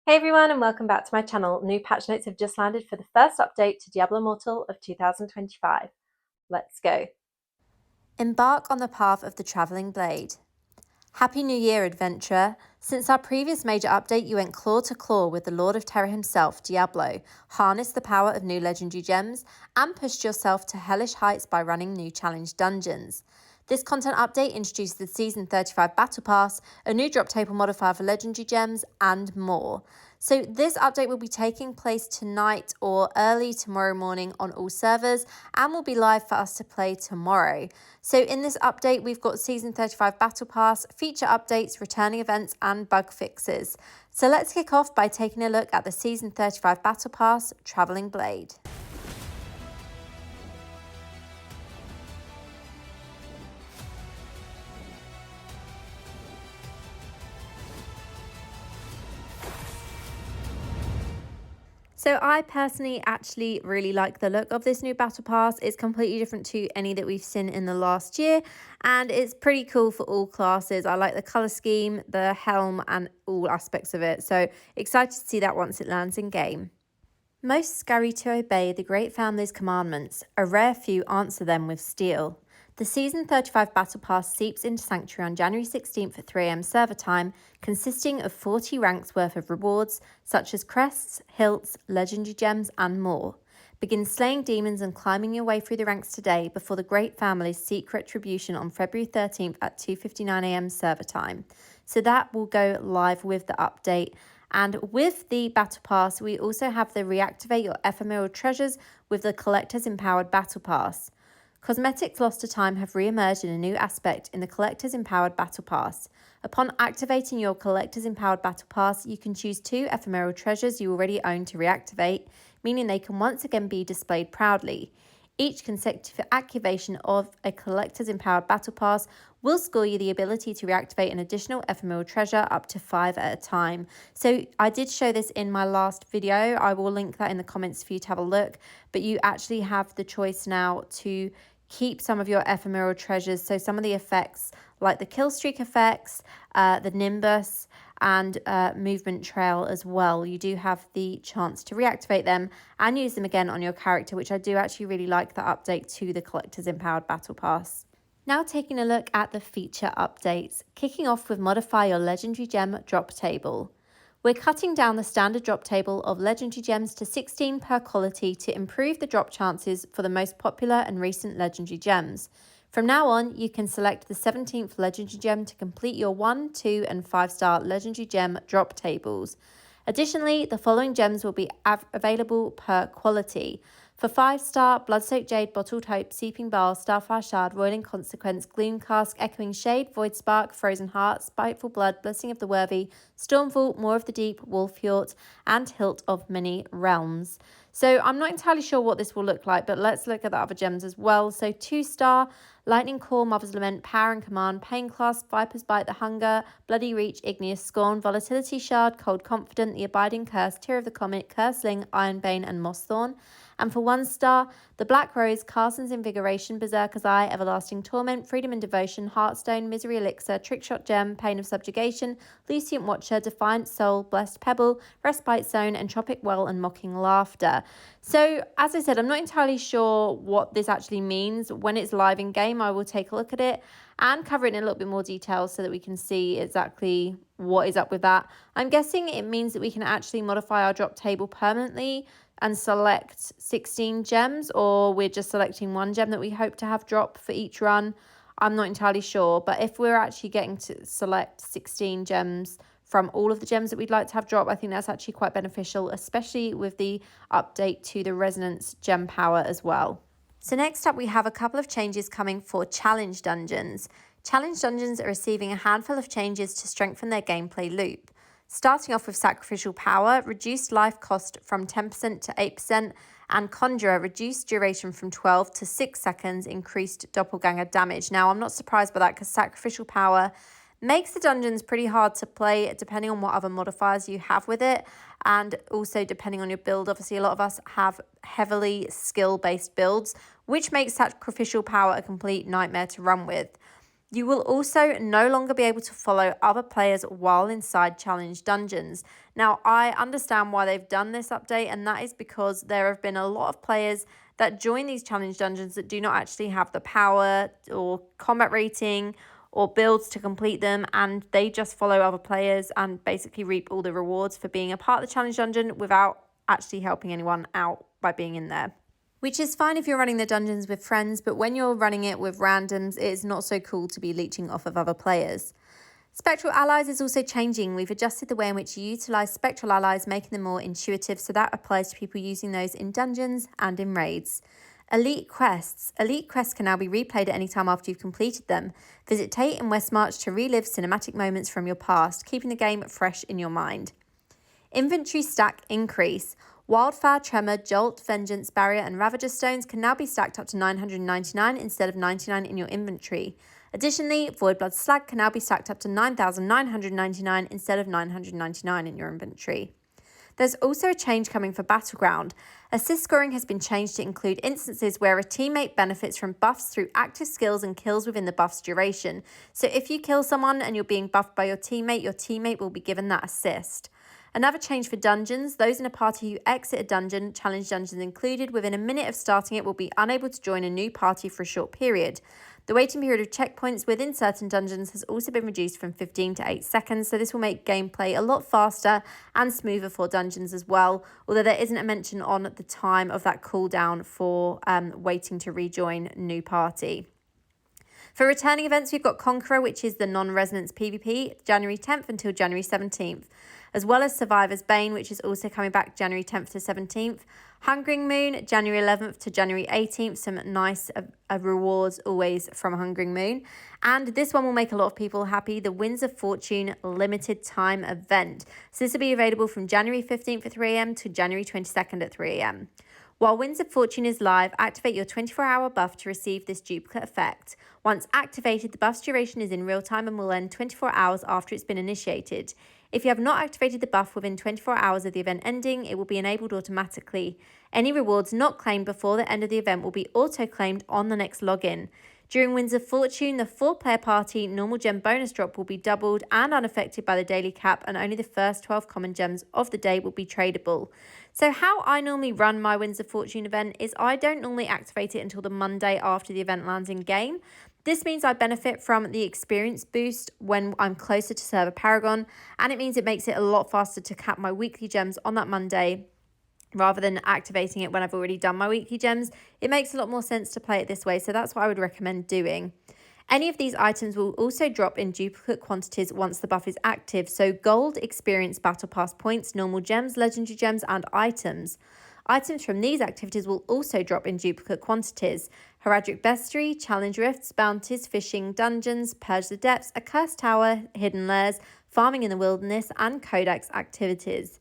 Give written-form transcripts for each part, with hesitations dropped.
Hey everyone, and welcome back to my channel. New patch notes have just landed for the first update to Diablo Immortal of 2025. Let's go. Embark on the path of the travelling blade. Happy New Year, adventurer! Since our previous major update, you went claw to claw with the Lord of Terror himself, Diablo, harnessed the power of new legendary gems, and pushed yourself to hellish heights by running new challenge dungeons. This content update introduces the Season 35 Battle Pass, a new drop table modifier for legendary gems, and more. So this update will be taking place tonight or early tomorrow morning on all servers and will be live for us to play tomorrow. So in this update, we've got Season 35 Battle Pass, feature updates, returning events, and bug fixes. So let's kick off by taking a look at the Season 35 Battle Pass Travelling Blade. So I personally actually really like the look of this new battle pass. It's completely different to any that we've seen in the last year, and it's pretty cool for all classes. I like the color scheme, the helm, and all aspects of it. So excited to see that once it lands in game. Most scurry to obey the great family's commandments. A rare few answer them with steel. The Season 35 Battle Pass seeps into Sanctuary on January 16th at 3 AM server time, consisting of 40 ranks worth of rewards, such as crests, hilts, legendary gems, and more. Begin slaying demons and climbing your way through the ranks today before the great families seek retribution on February 13th at 2:59 AM server time. So that will go live with the update. And with the Battle Pass, we also have the Reactivate Your Ephemeral Treasures with the Collector's Empowered Battle Pass. Cosmetics lost to time have re-emerged in a new aspect in the Collector's Empowered Battle Pass. Upon activating your Collector's Empowered Battle Pass, you can choose 2 ephemeral treasures you already own to reactivate, meaning they can once again be displayed proudly. Each consecutive activation of a Collector's Empowered Battle Pass will score you the ability to reactivate an additional ephemeral treasure up to 5 at a time. So I did show this in my last video. I will link that in the comments for you to have a look. But you actually have the choice now to keep some of your ephemeral treasures. So some of the effects like the kill streak effects, the Nimbus, and movement trail as well. You do have the chance to reactivate them and use them again on your character, which I do actually really like the update to the Collector's Empowered Battle Pass. Now taking a look at the feature updates, kicking off with modify your legendary gem drop table. We're cutting down the standard drop table of legendary gems to 16 per quality to improve the drop chances for the most popular and recent legendary gems. From now on, you can select the 17th legendary gem to complete your 1, 2, and 5-star legendary gem drop tables. Additionally, the following gems will be available per quality. For 5-star, Bloodsoaked Jade, Bottled Hope, Seeping Bowl, Starfire Shard, Roiling Consequence, Gloom Cask, Echoing Shade, Void Spark, Frozen Heart, Spiteful Blood, Blessing of the Worthy, Stormvault, More of the Deep, Wolfhjort, and Hilt of Many Realms. So I'm not entirely sure what this will look like, but let's look at the other gems as well. So 2-star, Lightning Core, Mother's Lament, Power and Command, Pain Clasp, Viper's Bite, The Hunger, Bloody Reach, Igneous Scorn, Volatility Shard, Cold Confident, The Abiding Curse, Tear of the Comet, Cursling, Ironbane, and Mossthorn. And for 1-star, the Black Rose, Carson's Invigoration, Berserker's Eye, Everlasting Torment, Freedom and Devotion, Heartstone, Misery Elixir, Trickshot Gem, Pain of Subjugation, Lucient Watcher, Defiant Soul, Blessed Pebble, Respite Zone, Entropic Well, and Mocking Laughter. So, as I said, I'm not entirely sure what this actually means. When it's live in game, I will take a look at it and cover it in a little bit more detail so that we can see exactly what is up with that. I'm guessing it means that we can actually modify our drop table permanently and select 16 gems, or we're just selecting 1 gem that we hope to have drop for each run. I'm not entirely sure, but if we're actually getting to select 16 gems from all of the gems that we'd like to have drop, I think that's actually quite beneficial, especially with the update to the Resonance gem power as well. So next up, we have a couple of changes coming for challenge dungeons. Challenge dungeons are receiving a handful of changes to strengthen their gameplay loop. Starting off with Sacrificial Power, reduced life cost from 10% to 8%, and Conjurer, reduced duration from 12 to 6 seconds, increased doppelganger damage. Now, I'm not surprised by that because Sacrificial Power makes the dungeons pretty hard to play depending on what other modifiers you have with it, and also depending on your build. Obviously, a lot of us have heavily skill-based builds, which makes Sacrificial Power a complete nightmare to run with. You will also no longer be able to follow other players while inside challenge dungeons. Now, I understand why they've done this update, and that is because there have been a lot of players that join these challenge dungeons that do not actually have the power or combat rating or builds to complete them, and they just follow other players and basically reap all the rewards for being a part of the challenge dungeon without actually helping anyone out by being in there. Which is fine if you're running the dungeons with friends, but when you're running it with randoms, it is not so cool to be leeching off of other players. Spectral allies is also changing. We've adjusted the way in which you utilise spectral allies, making them more intuitive, so that applies to people using those in dungeons and in raids. Elite quests. Elite quests can now be replayed at any time after you've completed them. Visit Tate and Westmarch to relive cinematic moments from your past, keeping the game fresh in your mind. Inventory stack increase. Wildfire, Tremor, Jolt, Vengeance, Barrier and Ravager stones can now be stacked up to 999 instead of 99 in your inventory. Additionally, Voidblood Slag can now be stacked up to 9,999 instead of 999 in your inventory. There's also a change coming for Battleground. Assist scoring has been changed to include instances where a teammate benefits from buffs through active skills and kills within the buff's duration. So if you kill someone and you're being buffed by your teammate will be given that assist. Another change for dungeons, those in a party who exit a dungeon, challenge dungeons included, within a minute of starting it will be unable to join a new party for a short period. The waiting period of checkpoints within certain dungeons has also been reduced from 15 to 8 seconds, so this will make gameplay a lot faster and smoother for dungeons as well, although there isn't a mention on the time of that cooldown for waiting to rejoin new party. For returning events, we've got Conqueror, which is the non-resonance PvP, January 10th until January 17th, as well as Survivor's Bane, which is also coming back January 10th to 17th. Hungering Moon, January 11th to January 18th, some nice rewards always from Hungering Moon. And this one will make a lot of people happy, the Winds of Fortune limited time event. So this will be available from January 15th at 3 a.m. to January 22nd at 3 a.m. While Winds of Fortune is live, activate your 24-hour buff to receive this duplicate effect. Once activated, the buff's duration is in real time and will end 24 hours after it's been initiated. If you have not activated the buff within 24 hours of the event ending, it will be enabled automatically. Any rewards not claimed before the end of the event will be auto-claimed on the next login. During Winds of Fortune, the 4-player party normal gem bonus drop will be doubled and unaffected by the daily cap, and only the first 12 common gems of the day will be tradable. So how I normally run my Winds of Fortune event is I don't normally activate it until the Monday after the event lands in game. This means I benefit from the experience boost when I'm closer to Server Paragon, and it means it makes it a lot faster to cap my weekly gems on that Monday rather than activating it when I've already done my weekly gems. It makes a lot more sense to play it this way, so that's what I would recommend doing. Any of these items will also drop in duplicate quantities once the buff is active, so gold, experience, battle pass points, normal gems, legendary gems, and items. Items from these activities will also drop in duplicate quantities. Heraldric Bestiary, Challenge Rifts, Bounties, Fishing, Dungeons, Purge the Depths, A Cursed Tower, Hidden Lairs, Farming in the Wilderness, and Codex activities.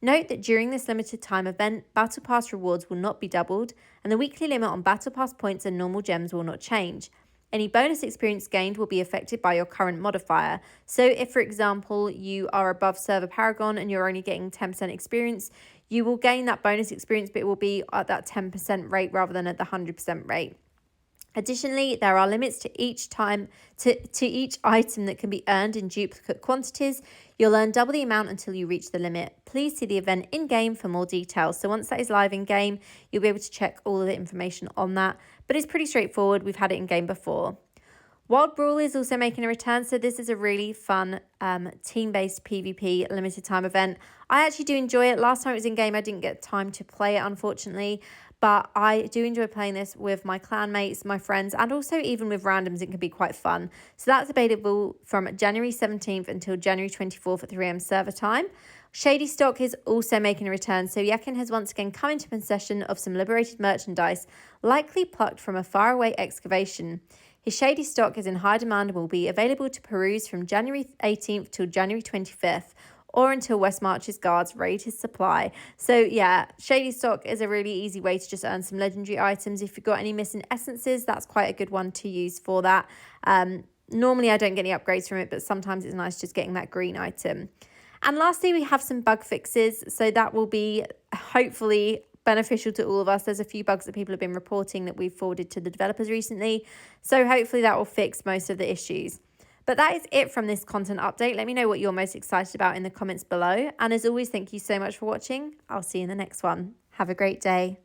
Note that during this limited time event, Battle Pass rewards will not be doubled, and the weekly limit on Battle Pass points and normal gems will not change. Any bonus experience gained will be affected by your current modifier. So if, for example, you are above Server Paragon and you're only getting 10% experience, you will gain that bonus experience, but it will be at that 10% rate rather than at the 100% rate. Additionally, there are limits to each item that can be earned in duplicate quantities. You'll earn double the amount until you reach the limit. Please see the event in-game for more details. So once that is live in-game, you'll be able to check all of the information on that. But it's pretty straightforward. We've had it in-game before. Wild Brawl is also making a return, so this is a really fun team-based PvP limited time event. I actually do enjoy it. Last time it was in-game, I didn't get time to play it, unfortunately, but I do enjoy playing this with my clan mates, my friends, and also even with randoms, it can be quite fun. So that's available from January 17th until January 24th at 3 a.m. server time. Shady stock is also making a return, so Yakin has once again come into possession of some liberated merchandise, likely plucked from a faraway excavation. His Shady stock is in high demand and will be available to peruse from January 18th till January 25th, or until Westmarch's guards raid his supply. So yeah, Shady stock is a really easy way to just earn some legendary items. If you've got any missing essences, that's quite a good one to use for that. Normally I don't get any upgrades from it, but sometimes it's nice just getting that green item. And lastly, we have some bug fixes. So that will be hopefully beneficial to all of us. There's a few bugs that people have been reporting that we've forwarded to the developers recently. So hopefully that will fix most of the issues. But that is it from this content update. Let me know what you're most excited about in the comments below. And as always, thank you so much for watching. I'll see you in the next one. Have a great day.